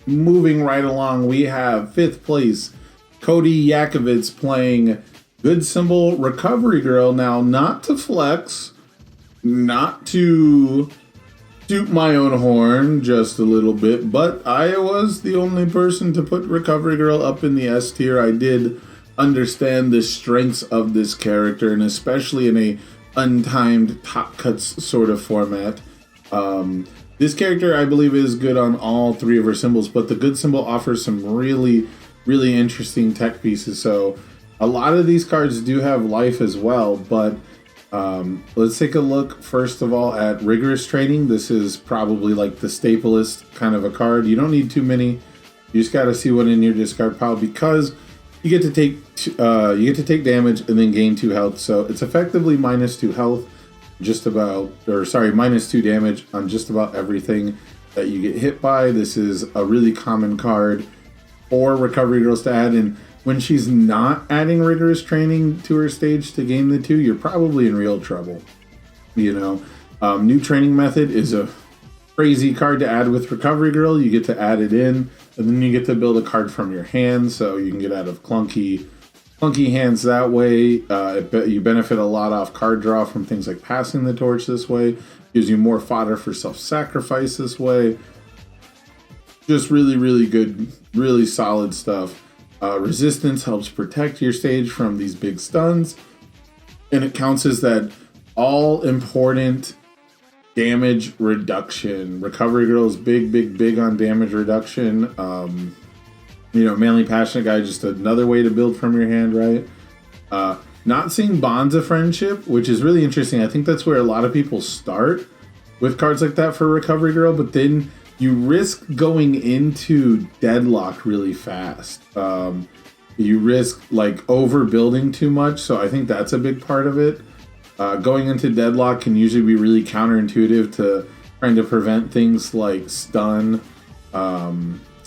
Moving right along, we have 5th place, Cody Jakobitz playing Good Symbol Recovery Girl. Now, not to flex, not to toot my own horn just a little bit, but I was the only person to put Recovery Girl up in the S tier. I did understand the strengths of this character, and especially in a untimed top cuts sort of format. This character, I believe, is good on all 3 of her symbols, but the Good Symbol offers some really interesting tech pieces. So a lot of these cards do have life as well, but let's take a look first of all at Rigorous Training. This is probably like the staplest kind of a card. You don't need too many. You just got to see what in your discard pile, because you get to take damage and then gain 2 health. So it's effectively -2 health, -2 damage on just about everything that you get hit by. This is a really common card for Recovery Girls to add, and when she's not adding Rigorous Training to her stage to gain the 2, you're probably in real trouble. You know, New Training Method is a crazy card to add with Recovery Girl. You get to add it in, and then you get to build a card from your hand, so you can get out of clunky hands that way. You benefit a lot off card draw from things like Passing the Torch this way. Gives you more fodder for self-sacrifice this way. Just really good, really solid stuff. Resistance helps protect your stage from these big stuns, and it counts as that all-important damage reduction. Recovery Girl is big on damage reduction. You know, Manly Passionate Guy, just another way to build from your hand, right? Not seeing Bonds of Friendship, which is really interesting. I think that's where a lot of people start with cards like that for Recovery Girl, but then you risk going into Deadlock really fast. You risk like overbuilding too much, so I think that's a big part of it. Going into Deadlock can usually be really counterintuitive to trying to prevent things like stun.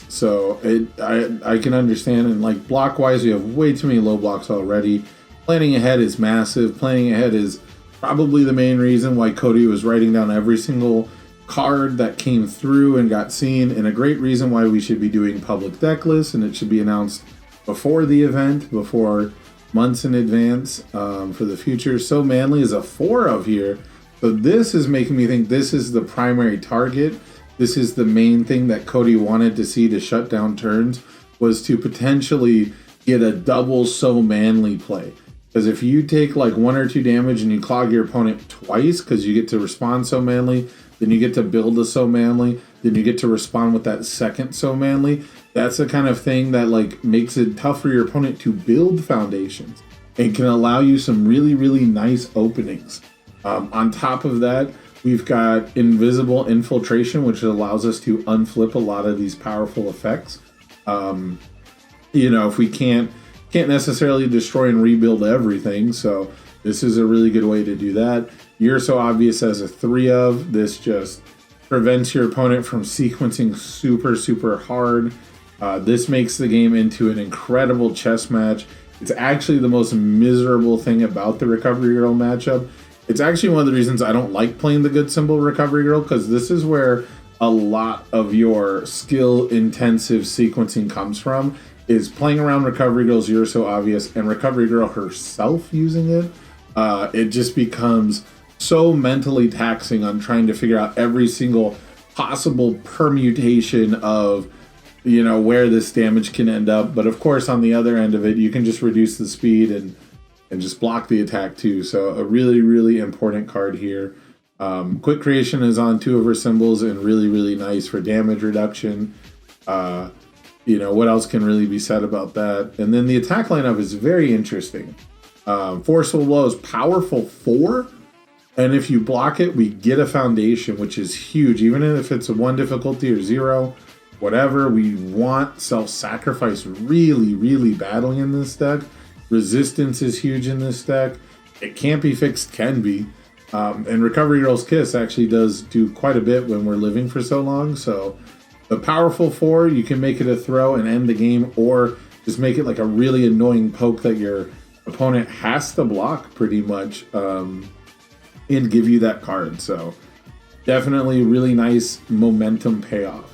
So I can understand, and like block wise, we have way too many low blocks already. Planning ahead is massive. Planning ahead is probably the main reason why Cody was writing down every single card that came through and got seen, and a great reason why we should be doing public deck lists, and it should be announced before the event, before months in advance for the future. So Manly is a 4 of here. So this is making me think this is the primary target. This is the main thing that Cody wanted to see to shut down turns, was to potentially get a double So Manly play. Because if you take like 1 or 2 damage and you clog your opponent twice because you get to respond So Manly, then you get to build a So Manly, then you get to respond with that second So Manly, that's the kind of thing that like makes it tough for your opponent to build foundations and can allow you some really nice openings. On top of that, we've got Invisible Infiltration, which allows us to unflip a lot of these powerful effects. You know, if we can't necessarily destroy and rebuild everything, so this is a really good way to do that. You're So Obvious as a 3 of. This just prevents your opponent from sequencing super hard. This makes the game into an incredible chess match. It's actually the most miserable thing about the Recovery Girl matchup. It's actually one of the reasons I don't like playing the Good Symbol Recovery Girl, because this is where a lot of your skill-intensive sequencing comes from, is playing around Recovery Girl's You're So Obvious and Recovery Girl herself using it. It just becomes so mentally taxing on trying to figure out every single possible permutation of, you know, where this damage can end up. But of course, on the other end of it, you can just reduce the speed and just block the attack too. So a really important card here. Quick Creation is on 2 of her symbols and really nice for damage reduction. You know, what else can really be said about that? And then the attack lineup is very interesting. Forceful Blow is powerful 4, and if you block it, we get a foundation, which is huge. Even if it's a 1 difficulty or 0, whatever, we want self-sacrifice really badly in this deck. Resistance is huge in this deck. It can't be fixed, can be. And Recovery Girl's Kiss actually does do quite a bit when we're living for so long. So the powerful 4, you can make it a throw and end the game, or just make it like a really annoying poke that your opponent has to block pretty much, and give you that card. So definitely really nice momentum payoff.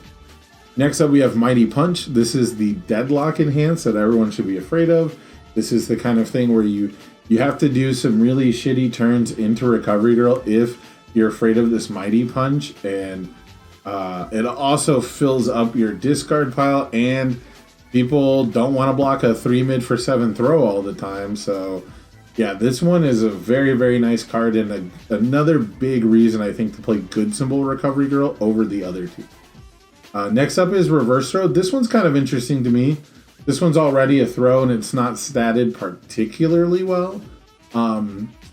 Next up, we have Mighty Punch. This is the deadlock enhance that everyone should be afraid of. This is the kind of thing where you have to do some really shitty turns into Recovery Girl if you're afraid of this Mighty Punch. And it also fills up your discard pile, and people don't want to block a 3 mid for 7 throw all the time. So yeah, this one is a very, very nice card, and another big reason I think to play Good Symbol Recovery Girl over the other two. Next up is Reverse Throw. This one's kind of interesting to me. This one's already a throw, and it's not statted particularly well.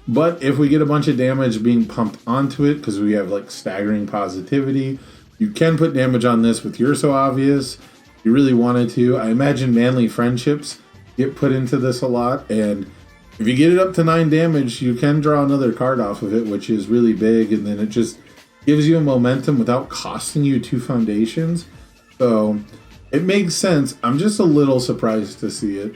But if we get a bunch of damage being pumped onto it, because we have like staggering positivity, you can put damage on this with You're So Obvious. If you really wanted to. I imagine Manly Friendships get put into this a lot, and if you get it up to 9 damage, you can draw another card off of it, which is really big, and then it just gives you a momentum without costing you 2 foundations. So it makes sense. I'm just a little surprised to see it.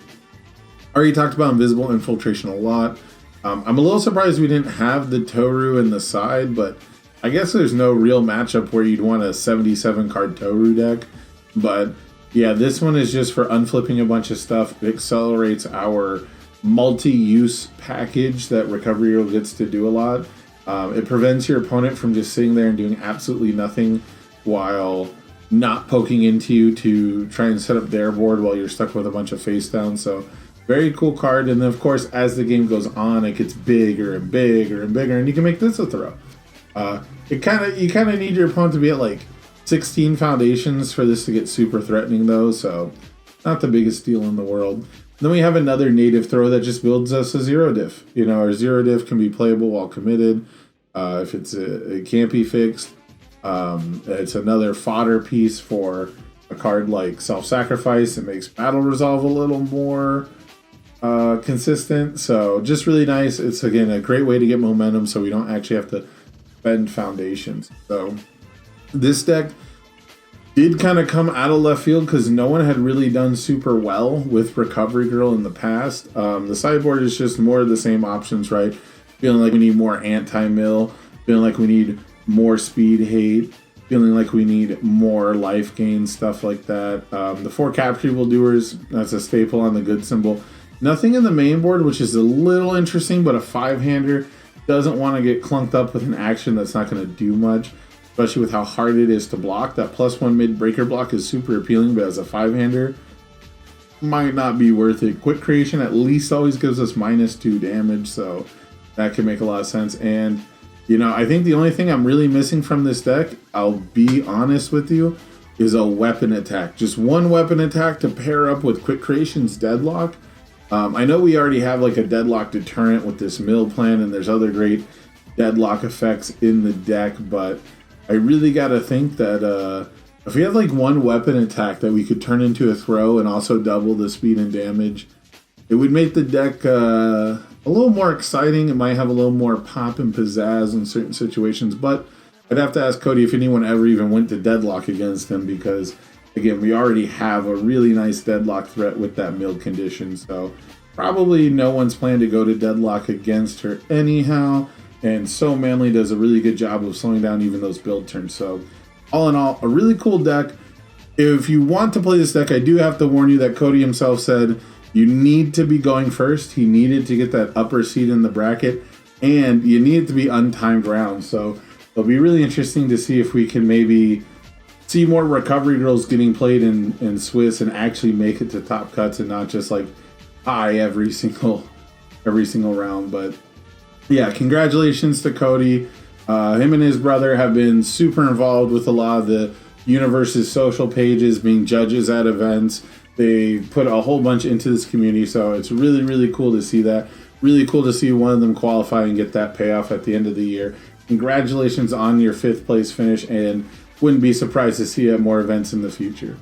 I already talked about Invisible Infiltration a lot. I'm a little surprised we didn't have the Toru in the side, but I guess there's no real matchup where you'd want a 77 card Toru deck. But yeah, this one is just for unflipping a bunch of stuff. It accelerates our multi-use package that Recovery Girl gets to do a lot. It prevents your opponent from just sitting there and doing absolutely nothing while not poking into you to try and set up their board while you're stuck with a bunch of face down. So very cool card. And then of course, as the game goes on, it gets bigger and bigger and bigger, and you can make this a throw. You kind of need your opponent to be at like 16 foundations for this to get super threatening though, so not the biggest deal in the world. Then we have another native throw that just builds us a 0 diff. You know, our 0 diff can be playable while committed. If it can't be fixed, it's another fodder piece for a card like Self-Sacrifice. It makes Battle Resolve a little more consistent. So just really nice. It's, again, a great way to get momentum so we don't actually have to spend foundations. So this deck did kind of come out of left field because no one had really done super well with Recovery Girl in the past. The sideboard is just more of the same options, right? Feeling like we need more anti-mill, feeling like we need more speed hate, feeling like we need more life gain, stuff like that. The 4 Capturable Doers, that's a staple on the Good Symbol. Nothing in the main board, which is a little interesting, but a 5-hander doesn't want to get clunked up with an action that's not going to do much, especially with how hard it is to block. That +1 mid breaker block is super appealing, but as a 5-hander, might not be worth it. Quick Creation at least always gives us -2 damage, so that can make a lot of sense. And, you know, I think the only thing I'm really missing from this deck, I'll be honest with you, is a weapon attack. Just one weapon attack to pair up with Quick Creation's Deadlock. I know we already have like a Deadlock deterrent with this mill plan, and there's other great Deadlock effects in the deck, but I really gotta think that if we had like one weapon attack that we could turn into a throw and also double the speed and damage, it would make the deck a little more exciting. It might have a little more pop and pizzazz in certain situations, but I'd have to ask Cody if anyone ever even went to Deadlock against him, because again, we already have a really nice Deadlock threat with that mill condition, so probably no one's planned to go to Deadlock against her anyhow. And So Manly does a really good job of slowing down even those build turns. So all in all, a really cool deck. If you want to play this deck, I do have to warn you that Cody himself said you need to be going first. He needed to get that upper seed in the bracket, and you need it to be untimed rounds. So it'll be really interesting to see if we can maybe see more Recovery Girls getting played in Swiss and actually make it to top cuts and not just like high every single round. But yeah, congratulations to Cody. Him and his brother have been super involved with a lot of the universe's social pages, being judges at events. They put a whole bunch into this community, so it's really, really cool to see that. Really cool to see one of them qualify and get that payoff at the end of the year. Congratulations on your 5th place finish, and wouldn't be surprised to see you at more events in the future.